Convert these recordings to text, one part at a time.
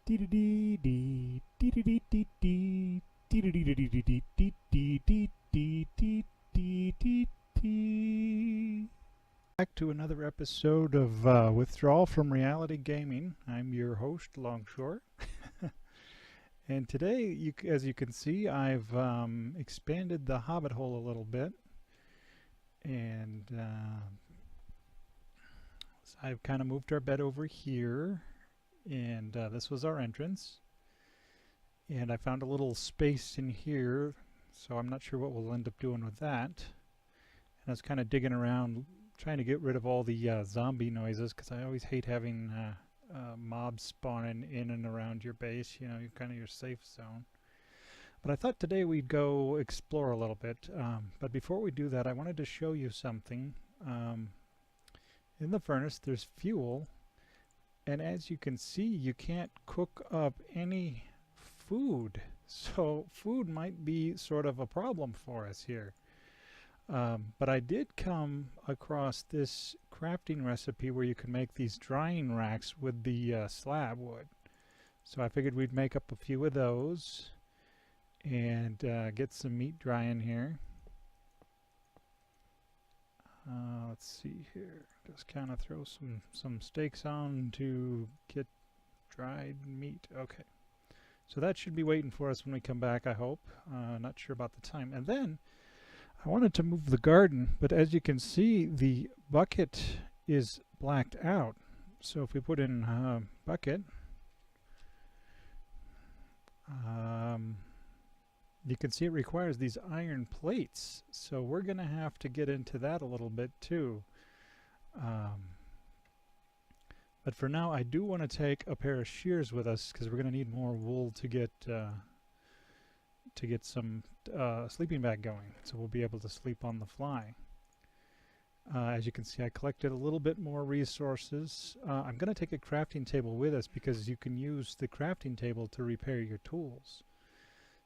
Back to another episode of Withdrawal from Reality Gaming. I'm your host, Longshore. And today, as you can see, I've expanded the hobbit hole a little bit. And so I've kind of moved our bed over here. And this was our entrance. And I found a little space in here, so I'm not sure what we'll end up doing with that. And I was kind of digging around, trying to get rid of all the zombie noises, because I always hate having mobs spawning in and around your base. You know, you're kind of your safe zone. But I thought today we'd go explore a little bit. But before we do that, I wanted to show you something. In the furnace, there's fuel. And as you can see, you can't cook up any food. So food might be sort of a problem for us here. But I did come across this crafting recipe where you can make these drying racks with the slab wood. So I figured we'd make up a few of those and get some meat drying here. Let's see here. Just kind of throw some steaks on to get dried meat. Okay. So that should be waiting for us when we come back, I hope. Not sure about the time. And then I wanted to move the garden, but as you can see, the bucket is blacked out. So if we put in bucket, you can see it requires these iron plates. So we're going to have to get into that a little bit too. But for now, I do want to take a pair of shears with us because we're going to need more wool to get some sleeping bag going, so we'll be able to sleep on the fly. As you can see, I collected a little bit more resources. I'm going to take a crafting table with us because you can use the crafting table to repair your tools.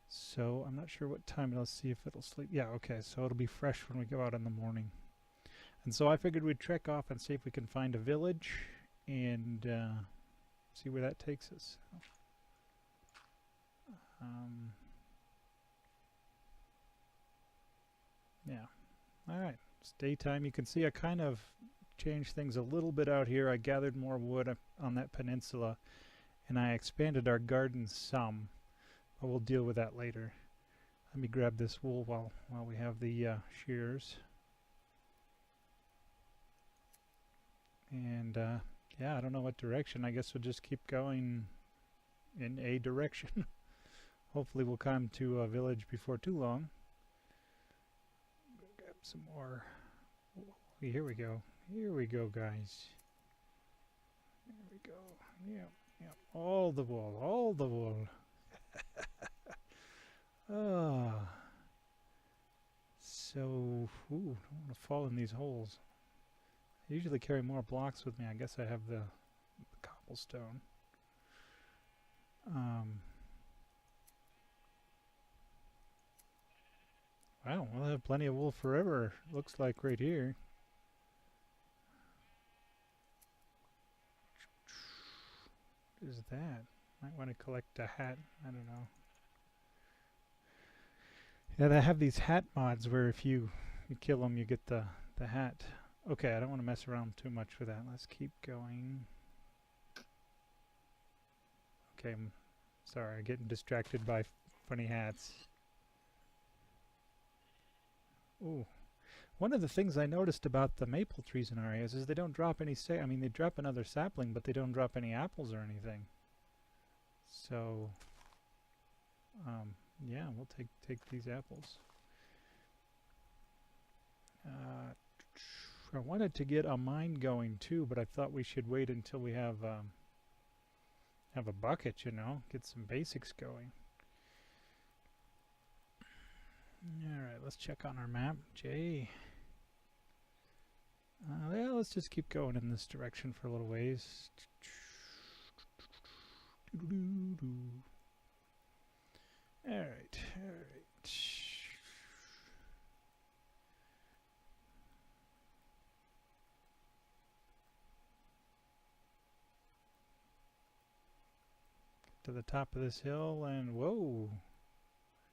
So I'm not sure what time. Let's see if it'll sleep. Yeah, okay, so it'll be fresh when we go out in the morning. And so I figured we'd trek off and see if we can find a village and see where that takes us. Yeah. Alright. It's daytime. You can see I kind of changed things a little bit out here. I gathered more wood on that peninsula and I expanded our garden some. But we'll deal with that later. Let me grab this wool while we have the shears. And yeah, I don't know what direction. I guess we'll just keep going in a direction. Hopefully we'll come to a village before too long. Grab some more. Here we go. Here we go, guys. Here we go. Yep, yep. All the wool. All the wool. So, don't want to fall in these holes. I usually carry more blocks with me. I guess I have the cobblestone. Wow, we'll have plenty of wool forever, looks like right here. What is that? Might want to collect a hat. I don't know. Yeah, they have these hat mods where if you kill them, you get the hat. Okay, I don't want to mess around too much with that. Let's keep going. Okay, I'm sorry, I'm getting distracted by funny hats. Ooh. One of the things I noticed about the maple trees in our areas is they don't drop any I mean, they drop another sapling, but they don't drop any apples or anything. So, yeah, we'll take these apples. I wanted to get a mine going too, but I thought we should wait until we have a bucket, you know, get some basics going. Alright, let's check on our map. J. Yeah, let's just keep going in this direction for a little ways. Alright, alright. to the top of this hill and whoa.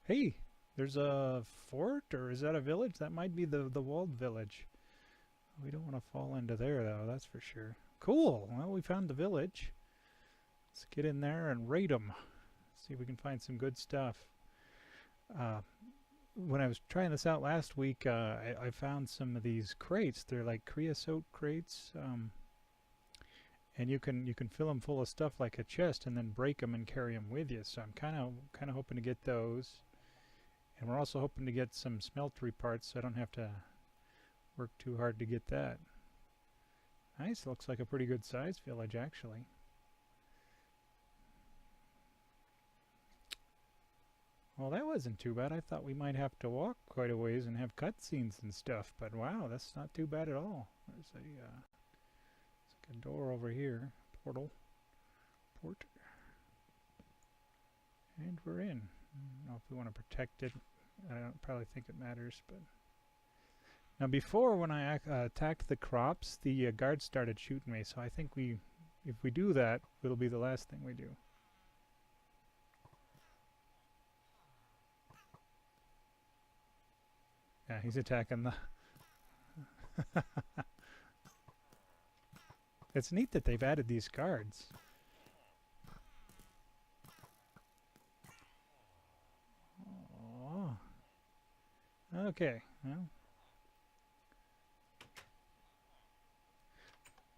Hey, there's a fort, or is that a village? That might be the walled village. We don't want to fall into there though, that's for sure. Cool, well we found the village. Let's get in there and raid them. See if we can find some good stuff. When I was trying this out last week, I found some of these crates. They're like creosote crates, and you can fill them full of stuff like a chest, and then break them and carry them with you. So I'm kind of hoping to get those, and we're also hoping to get some smeltery parts, so I don't have to work too hard to get that. Nice, looks like a pretty good sized village actually. Well, that wasn't too bad. I thought we might have to walk quite a ways and have cutscenes and stuff, but wow, that's not too bad at all. There's a, it's like a door over here, port, and we're in. I don't know if we want to protect it. I don't probably think it matters, but now before when I attacked the crops, the guards started shooting me. So I think if we do that, it'll be the last thing we do. Yeah, he's attacking the... It's neat that they've added these guards. Oh. Okay, well.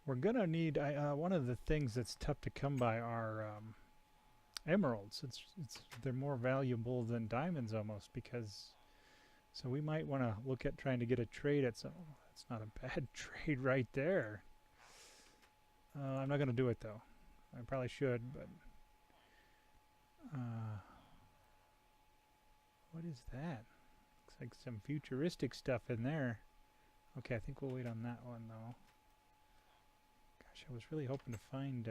We're gonna need, one of the things that's tough to come by are emeralds. They're more valuable than diamonds almost, because... So we might want to look at trying to get a trade at some... Oh, that's not a bad trade right there. I'm not going to do it though. I probably should, but... what is that? Looks like some futuristic stuff in there. Okay, I think we'll wait on that one though. Gosh, I was really hoping to find...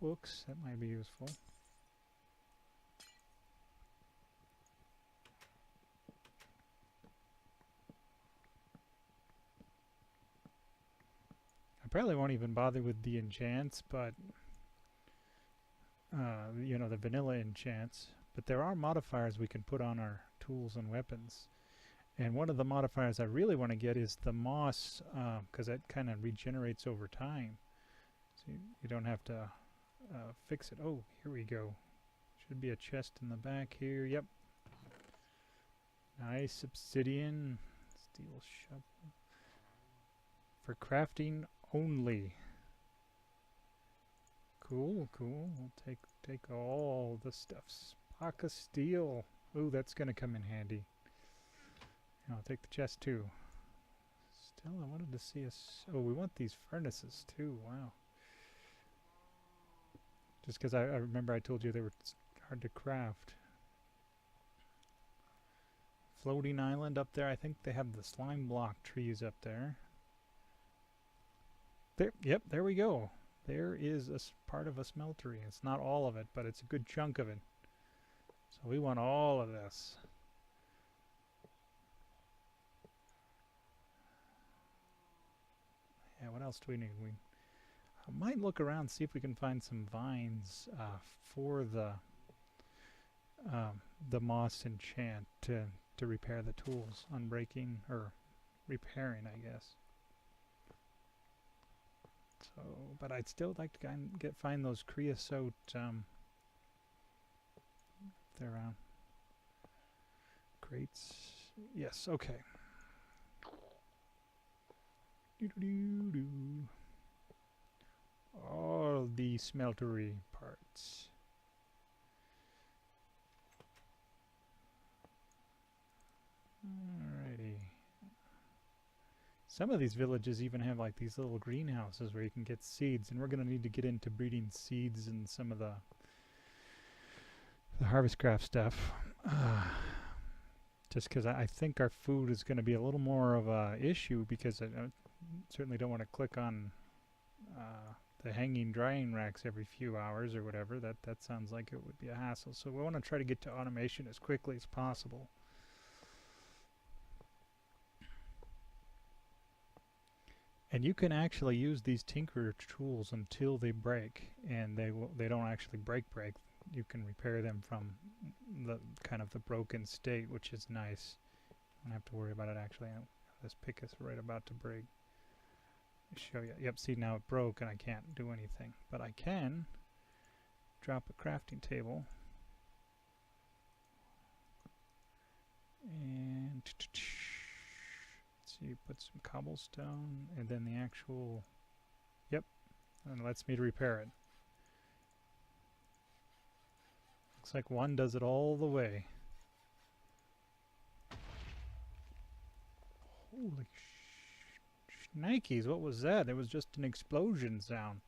books. That might be useful. Probably won't even bother with the enchants, but you know, the vanilla enchants. But there are modifiers we can put on our tools and weapons, and one of the modifiers I really want to get is the moss, because that kind of regenerates over time, so you don't have to fix it. Oh, here we go. Should be a chest in the back here. Yep. Nice obsidian, steel shovel for crafting only. Cool, cool. We'll take all the stuff. Spock of steel. Ooh, that's gonna come in handy. And I'll take the chest too. Still, I wanted to see us. Oh, we want these furnaces too. Wow. Just because I remember I told you they were hard to craft. Floating island up there. I think they have the slime block trees up there. There, yep, there we go. There is a part of a smeltery. It's not all of it, but it's a good chunk of it. So we want all of this. Yeah, what else do we need? I might look around, see if we can find some vines for the moss enchant to repair the tools, unbreaking or repairing, I guess. So, but I'd still like to find those creosote. They're around crates. Yes. Okay. All the smeltery parts. Alrighty. Some of these villages even have like these little greenhouses where you can get seeds, and we're going to need to get into breeding seeds and some of the harvestcraft stuff. Just because I think our food is going to be a little more of a issue, because I certainly don't want to click on the hanging drying racks every few hours or whatever. That sounds like it would be a hassle. So we want to try to get to automation as quickly as possible. And you can actually use these tinker tools until they break, and they don't actually break. You can repair them from the kind of the broken state, which is nice. I don't have to worry about it actually. This pick is right about to break. Show you. Yep, see now it broke and I can't do anything. But I can drop a crafting table. And let's see, put some cobblestone and then the actual, yep, and it lets me to repair it. Looks like one does it all the way. Holy shnikes, what was that? It was just an explosion sound.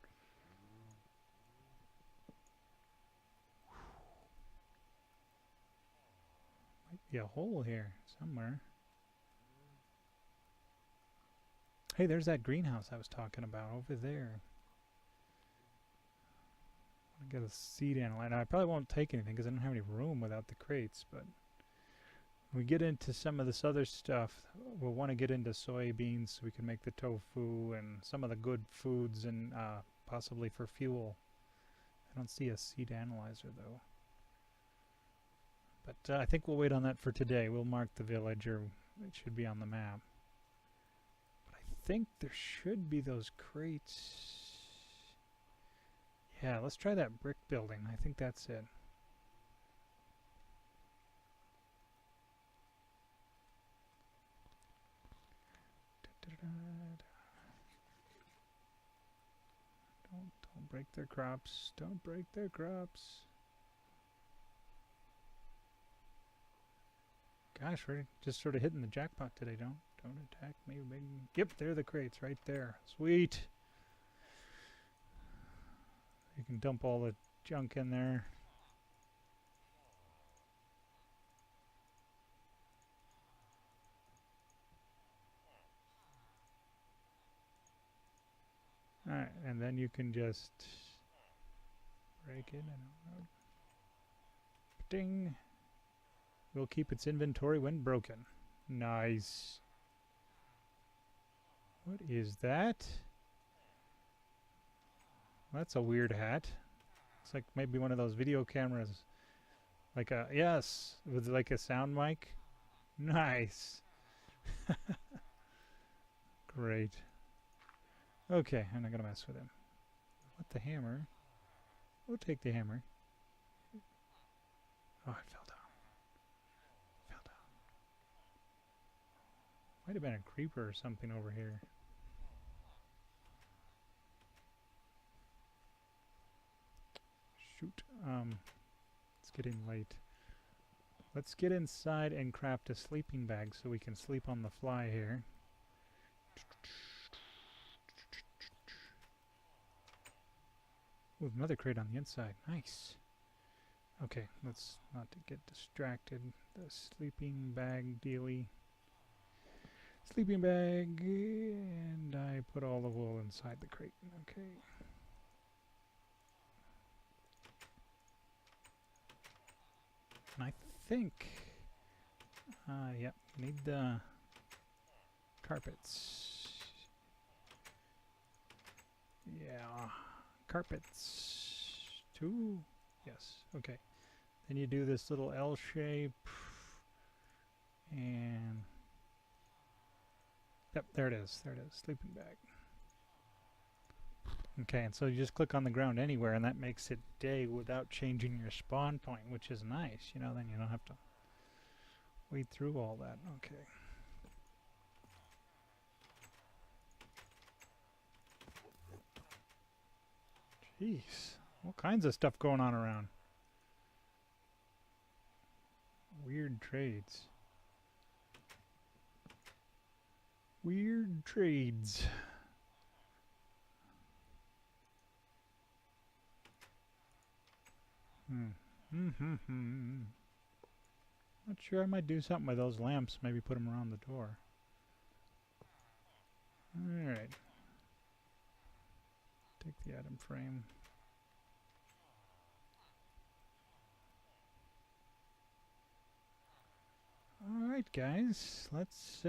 Might be a hole here somewhere. Hey, there's that greenhouse I was talking about over there. I get a seed analyzer. I probably won't take anything because I don't have any room without the crates, but when we get into some of this other stuff, we'll want to get into soybeans so we can make the tofu and some of the good foods and possibly for fuel. I don't see a seed analyzer though. But I think we'll wait on that for today. We'll mark the village, or it should be on the map. But I think there should be those crates. Yeah, let's try that brick building. I think that's it. Don't break their crops. Don't break their crops. Gosh, we're just sort of hitting the jackpot today. Don't attack me, big. Yep, there are the crates right there. Sweet. You can dump all the junk in there. Alright, and then you can just break it and ding. Will keep its inventory when broken. Nice. What is that? That's a weird hat. It's like maybe one of those video cameras. Like a, yes, with like a sound mic. Nice. Great. Okay, I'm not gonna mess with him. What, the hammer? We'll take the hammer. Oh, it fell down. Fell down. Might have been a creeper or something over here. Shoot. It's getting late. Let's get inside and craft a sleeping bag so we can sleep on the fly here. Ooh, another crate on the inside. Nice. Okay, let's not to get distracted. The sleeping bag dealy. Sleeping bag, and I put all the wool inside the crate. Okay. And I think, yep, need the carpets. Yeah, carpets. 2? Yes, okay. Then you do this little L shape, and yep, there it is, sleeping bag. Okay, and so you just click on the ground anywhere, and that makes it day without changing your spawn point, which is nice, you know, then you don't have to wade through all that. Okay. Jeez, all kinds of stuff going on around. Weird trades. Weird trades. Not sure, I might do something with those lamps, maybe put them around the door. Alright. Take the item frame. Alright guys, let's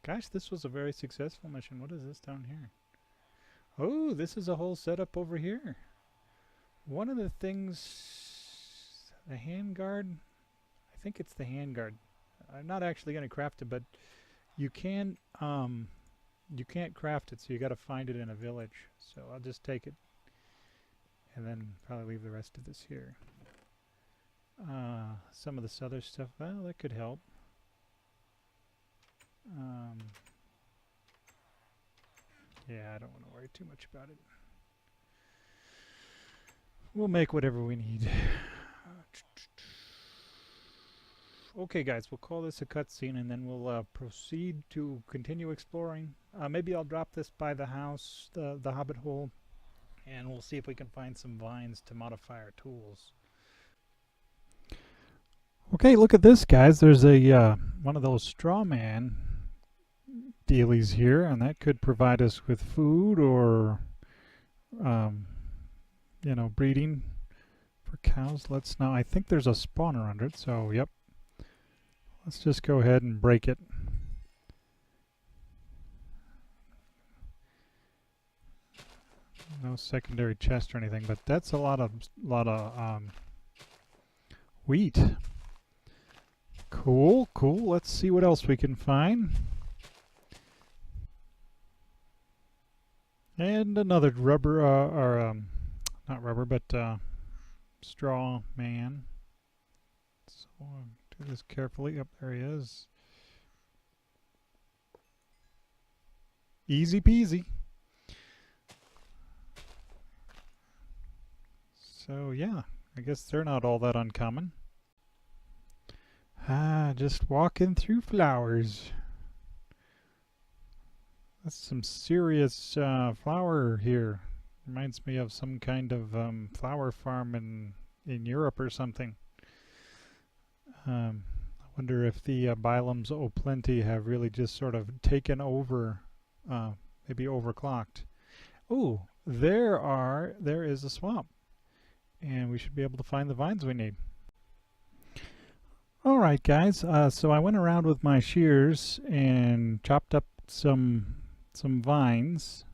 Gosh, this was a very successful mission. What is this down here? Oh, this is a whole setup over here. One of the things, the handguard, I think it's the handguard. I'm not actually going to craft it, but you can't craft it, so you got to find it in a village. So I'll just take it and then probably leave the rest of this here. Some of this other stuff, well, that could help. Yeah, I don't want to worry too much about it. We'll make whatever we need. Okay, guys, we'll call this a cutscene, and then we'll proceed to continue exploring. Maybe I'll drop this by the house, the hobbit hole, and we'll see if we can find some vines to modify our tools. Okay, look at this, guys. There's a one of those Strawman dealies here, and that could provide us with food or you know, breeding for cows. Let's now, I think there's a spawner under it, so yep, let's just go ahead and break it. No secondary chest or anything, but that's a lot of wheat. Cool, cool. Let's see what else we can find. And another rubber, not rubber, but straw man. So I'll do this carefully. Up there he is. Easy peasy. So yeah, I guess they're not all that uncommon. Just walking through flowers. That's some serious flower here. Reminds me of some kind of flower farm in Europe or something. I wonder if the bilomes O Plenty have really just sort of taken over, maybe overclocked. Oh, there is a swamp, and we should be able to find the vines we need. All right, guys. So I went around with my shears and chopped up some vines,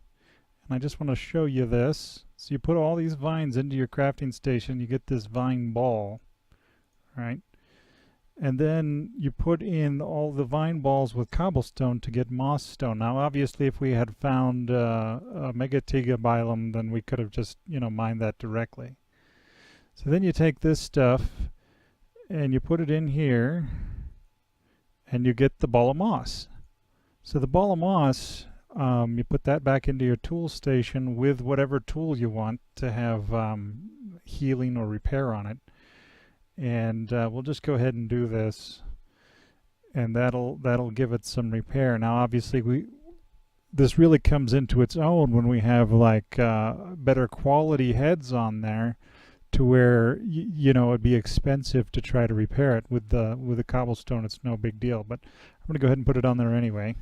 and I just want to show you this. So you put all these vines into your crafting station, you get this vine ball, right? And then you put in all the vine balls with cobblestone to get moss stone. Now obviously if we had found a Megatiga biome, then we could have just, you know, mined that directly. So then you take this stuff and you put it in here and you get the ball of moss. So the ball of moss, you put that back into your tool station with whatever tool you want to have healing or repair on it. And we'll just go ahead and do this, and that'll give it some repair. Now obviously this really comes into its own when we have like better quality heads on there, to where you know, it'd be expensive to try to repair it. With the cobblestone it's no big deal, but I'm gonna go ahead and put it on there anyway.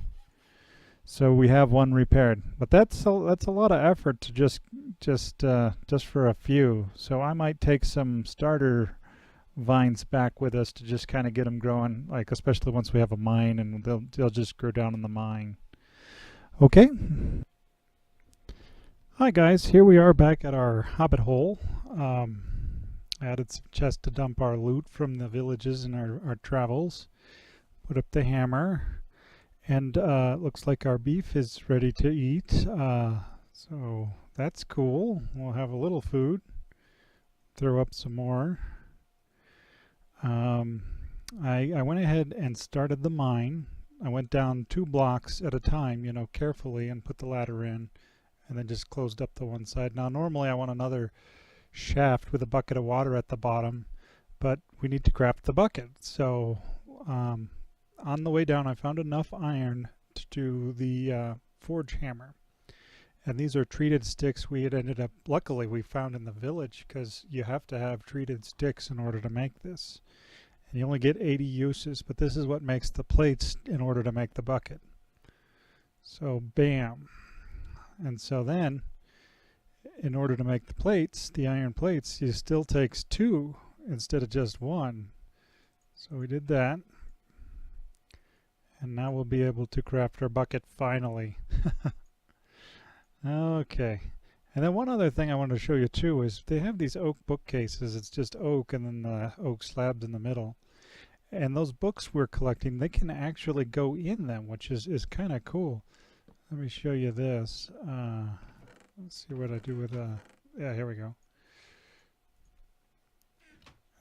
So we have one repaired, but that's a lot of effort to just for a few. So I might take some starter vines back with us to just kind of get them growing, like especially once we have a mine, and they'll just grow down in the mine. Okay. Hi guys, here we are back at our hobbit hole. I added some chests to dump our loot from the villages in our travels. Put up the hammer, and looks like our beef is ready to eat. So that's cool. We'll have a little food. Throw up some more. I went ahead and started the mine. I went down 2 blocks at a time, you know, carefully, and put the ladder in, and then just closed up the one side. Now normally I want another shaft with a bucket of water at the bottom, but we need to craft the bucket. So on the way down I found enough iron to do the forge hammer. And these are treated sticks we had ended up, luckily we found in the village, because you have to have treated sticks in order to make this. And you only get 80 uses, but this is what makes the plates in order to make the bucket. So bam. And so then, in order to make the plates, the iron plates, it still takes 2 instead of just 1. So we did that. And now we'll be able to craft our bucket finally. Okay. And then one other thing I wanted to show you too is they have these oak bookcases. It's just oak and then the oak slabs in the middle. And those books we're collecting, they can actually go in them, which is kind of cool. Let me show you this. Let's see what I do with yeah, here we go.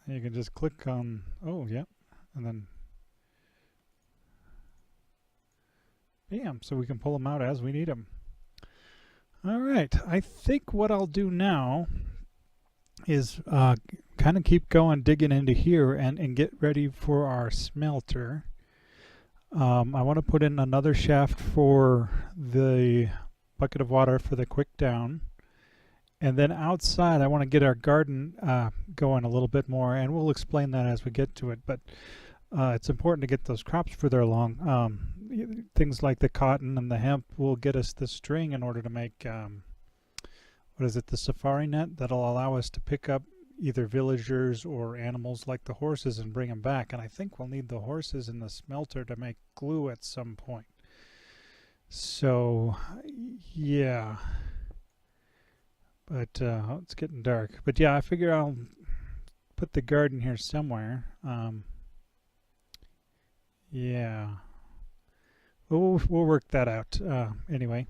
You can just click on, oh, yeah, and then bam, so we can pull them out as we need them. All right, I think what I'll do now is kind of keep going, digging into here and get ready for our smelter. I want to put in another shaft for the bucket of water for the quick down. And then outside, I want to get our garden going a little bit more, and we'll explain that as we get to it. But it's important to get those crops further along. Things like the cotton and the hemp will get us the string in order to make, what is it, the safari net that'll allow us to pick up either villagers or animals like the horses and bring them back. And I think we'll need the horses in the smelter to make glue at some point. So, yeah. But it's getting dark. But yeah, I figure I'll put the garden here somewhere. Yeah. We'll work that out anyway.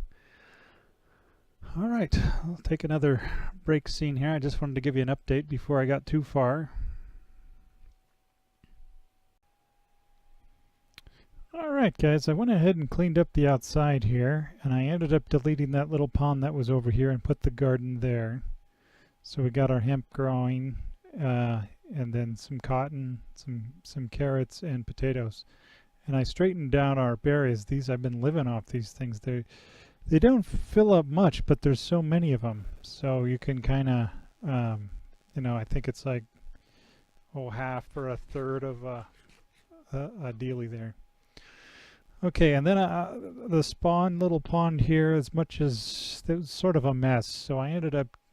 All right, I'll take another break scene here. I just wanted to give you an update before I got too far. Alright guys, I went ahead and cleaned up the outside here, and I ended up deleting that little pond that was over here and put the garden there. So we got our hemp growing, and then some cotton, some carrots and potatoes. And I straightened down our berries. These, I've been living off these things. They don't fill up much, but there's so many of them. So you can kind of, you know, I think it's like, oh, half or a third of a dealie there. Okay, and then the little pond here, as much as it was sort of a mess, so I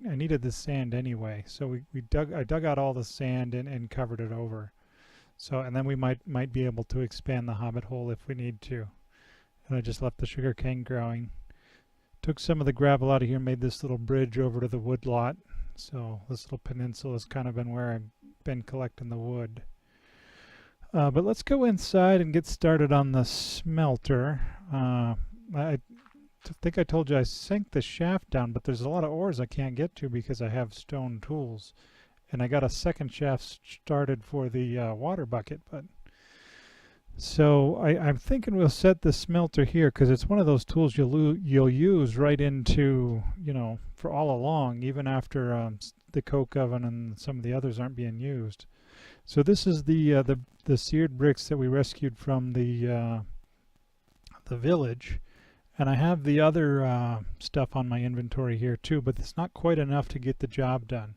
needed the sand anyway. So I dug out all the sand and covered it over. So, and then we might be able to expand the hobbit hole if we need to. And I just left the sugar cane growing. Took some of the gravel out of here, made this little bridge over to the wood lot. So this little peninsula has kind of been where I've been collecting the wood. But let's go inside and get started on the smelter. I think I told you I sank the shaft down, but there's a lot of ores I can't get to because I have stone tools. And I got a second shaft started for the water bucket. So I'm thinking we'll set the smelter here because it's one of those tools you'll use right into, you know, for all along, even after the coke oven and some of the others aren't being used. So this is the seared bricks that we rescued from the village, and I have the other stuff on my inventory here too, but it's not quite enough to get the job done.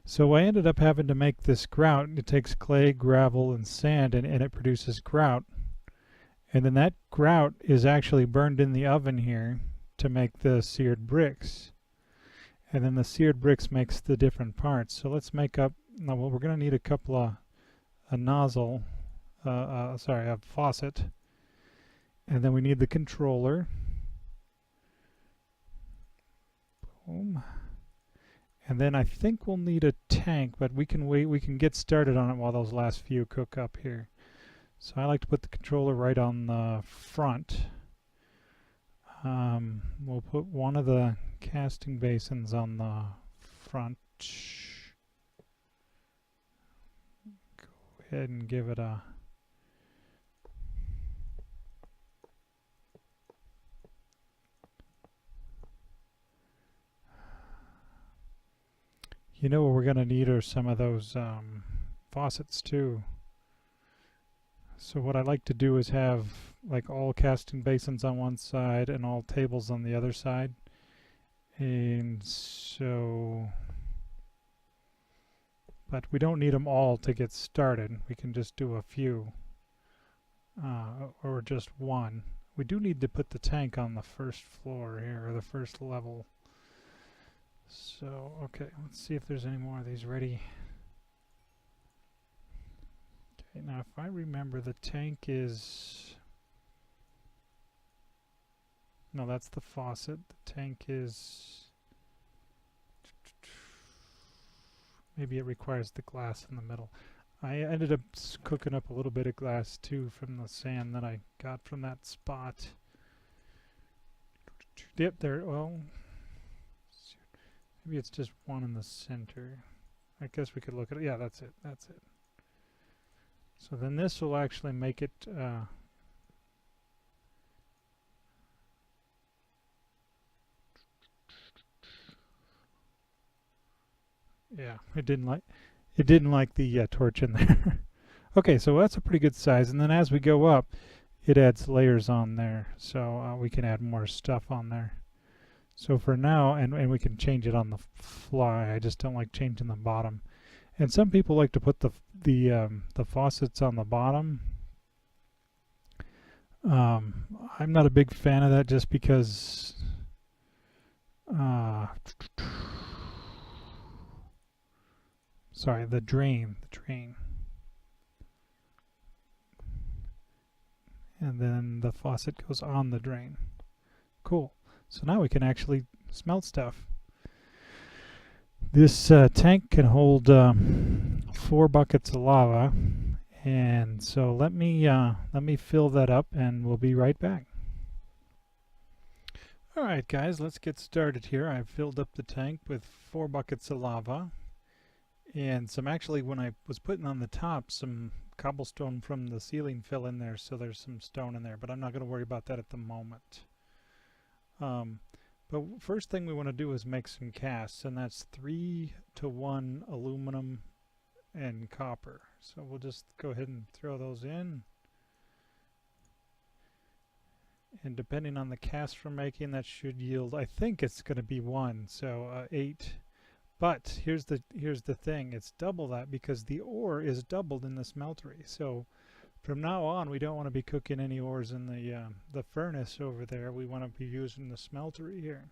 So I ended up having to make this grout. It takes clay, gravel, and sand, and it produces grout. And then that grout is actually burned in the oven here to make the seared bricks. And then the seared bricks makes the different parts. So let's make up. Now, well, we're going to need a couple of a faucet, and then we need the controller. Boom. And then I think we'll need a tank, but we can wait. We can get started on it while those last few cook up here. So I like to put the controller right on the front. We'll put one of the casting basins on the front. Go ahead and give it a you know what we're gonna need are some of those faucets too. So what I like to do is have like all casting basins on one side and all tables on the other side. And so, but we don't need them all to get started. We can just do a few or just one. We do need to put the tank on the first floor here, or the first level. So, okay, let's see if there's any more of these ready. Okay, now if I remember, the tank is No, that's the faucet. The tank is... Maybe it requires the glass in the middle. I ended up cooking up a little bit of glass too from the sand that I got from that spot. Yep, there. Well, maybe it's just one in the center. I guess we could look at it. Yeah, that's it. That's it. So then this will actually make it. Yeah, it didn't like the torch in there. Okay, so that's a pretty good size. And then as we go up, it adds layers on there, so we can add more stuff on there. So for now, and we can change it on the fly. I just don't like changing the bottom. And some people like to put the faucets on the bottom. I'm not a big fan of that, just because. Sorry, the drain. And then the faucet goes on the drain. Cool. So now we can actually smelt stuff. This tank can hold 4 buckets of lava, and so let me fill that up, and we'll be right back. All right, guys, let's get started here. I've filled up the tank with 4 buckets of lava, and actually, when I was putting on the top, some cobblestone from the ceiling fell in there, so there's some stone in there, but I'm not going to worry about that at the moment. But first thing we want to do is make some casts, and that's 3:1 aluminum and copper. So we'll just go ahead and throw those in. And depending on the cast we're making, that should yield, I think it's going to be 1, so 8. But here's the thing, it's double that because the ore is doubled in the smeltery. So from now on, we don't want to be cooking any ores in the furnace over there. We want to be using the smeltery here.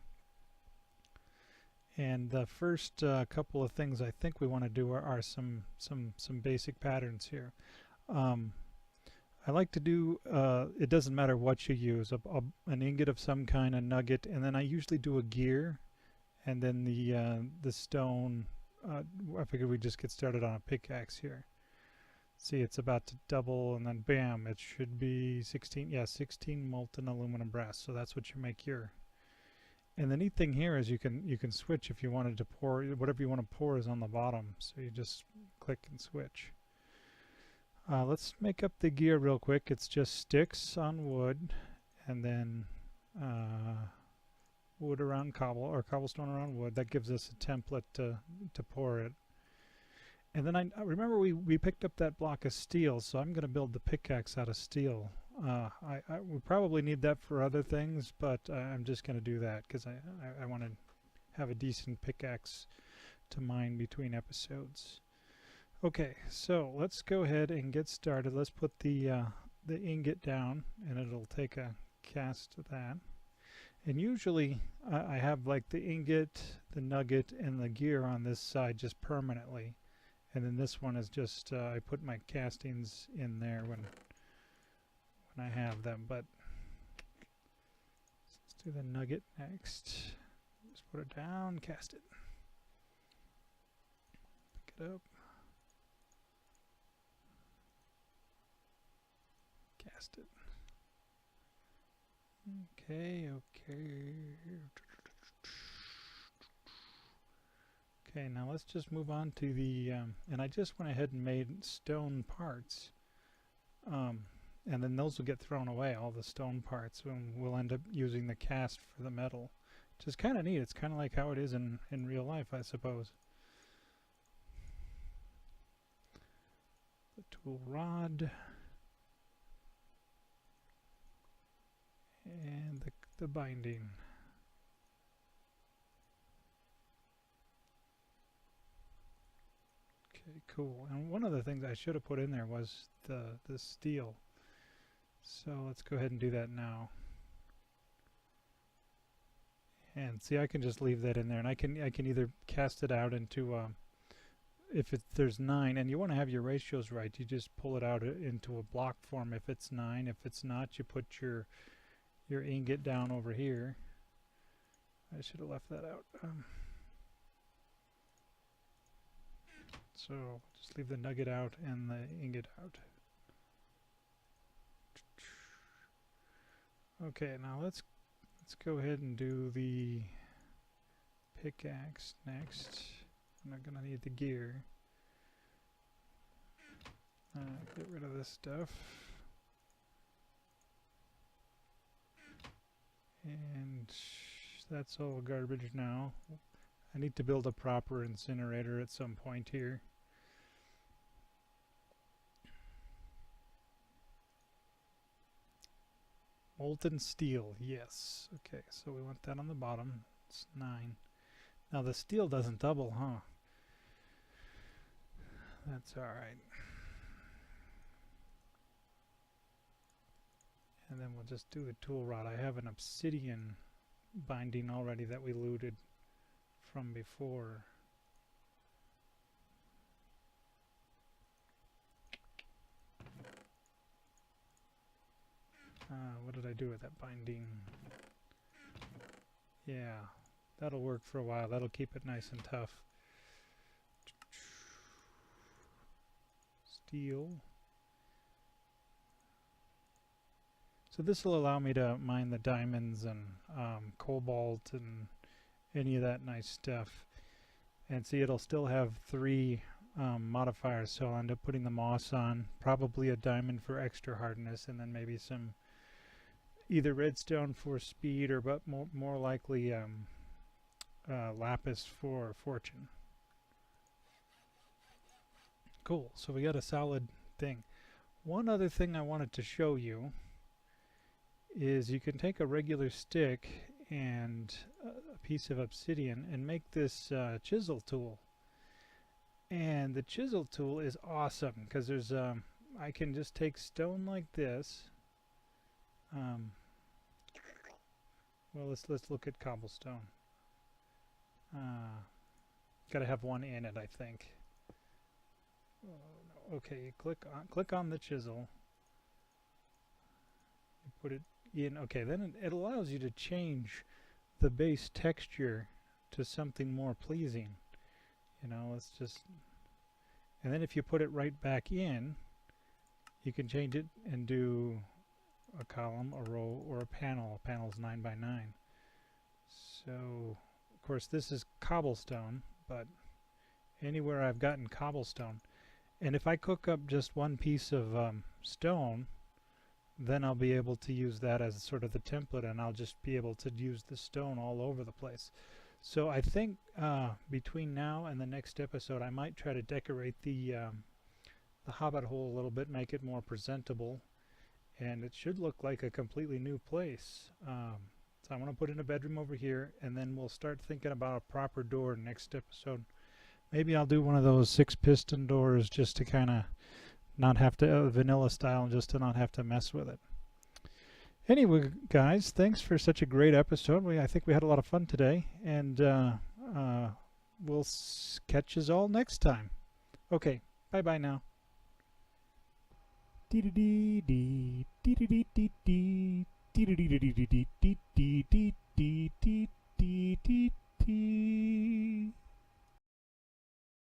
And the first couple of things I think we want to do are some basic patterns here. I like to do, it doesn't matter what you use, an ingot of some kind, a nugget, and then I usually do a gear, and then the stone. I figured we'd just get started on a pickaxe here. See, it's about to double, and then bam, it should be 16. Yeah, 16 molten aluminum brass. So that's what you make here. And the neat thing here is you can switch if you wanted to pour. Whatever you want to pour is on the bottom, so you just click and switch. Let's make up the gear real quick. It's just sticks on wood, and then wood around cobblestone around wood. That gives us a template to pour it. And then I remember we picked up that block of steel, so I'm going to build the pickaxe out of steel. I would probably need that for other things, but I'm just going to do that because I want to have a decent pickaxe to mine between episodes. Okay, so let's go ahead and get started. Let's put the ingot down, and it'll take a cast of that. And usually I have like the ingot, the nugget, and the gear on this side just permanently. And then this one is just, I put my castings in there when I have them. But let's do the nugget next. Just put it down, cast it. Pick it up. Cast it. Okay. Okay, now let's just move on to the, and I just went ahead and made stone parts. And then those will get thrown away, all the stone parts, and we'll end up using the cast for the metal, which is kind of neat. It's kind of like how it is in real life, I suppose. The tool rod. And the binding. Okay, cool. And one of the things I should have put in there was the steel. So let's go ahead and do that now. And see, I can just leave that in there, and I can either cast it out into if there's 9, and you want to have your ratios right, you just pull it out into a block form if it's 9. If it's not, you put your your ingot down over here. I should have left that out. So just leave the nugget out and the ingot out. Okay, now let's go ahead and do the pickaxe next. I'm not gonna need the gear. Get rid of this stuff. And that's all garbage now. I need to build a proper incinerator at some point here. Molten steel, yes. Okay, so we want that on the bottom. It's 9. Now the steel doesn't double, huh? That's alright. And then we'll just do the tool rod. I have an obsidian binding already that we looted from before. What did I do with that binding? Yeah, that'll work for a while. That'll keep it nice and tough. Steel. So this will allow me to mine the diamonds and cobalt and any of that nice stuff. And see, it'll still have 3 modifiers, so I'll end up putting the moss on, probably a diamond for extra hardness, and then maybe some either redstone for speed, or but more likely lapis for fortune. Cool, so we got a solid thing. One other thing I wanted to show you is you can take a regular stick and a piece of obsidian and make this chisel tool. And the chisel tool is awesome because there's I can just take stone like this. Well, let's look at cobblestone. Got to have one in it, I think. Oh, no. Okay, click on the chisel. You put it in. Okay, then it allows you to change the base texture to something more pleasing. You know, let's just, and then if you put it right back in, you can change it and do a column, a row, or a panel. A panel's 9 by 9. So, of course, this is cobblestone, but anywhere I've gotten cobblestone, and if I cook up just one piece of stone, then I'll be able to use that as sort of the template, and I'll just be able to use the stone all over the place. So I think between now and the next episode, I might try to decorate the hobbit hole a little bit, make it more presentable, and it should look like a completely new place. So I want to put in a bedroom over here, and then we'll start thinking about a proper door next episode. Maybe I'll do one of those 6-piston doors just to kind of not have to, vanilla style, just to not have to mess with it. Anyway, guys, thanks for such a great episode. I think we had a lot of fun today, and we'll catch you all next time. Okay, bye-bye now.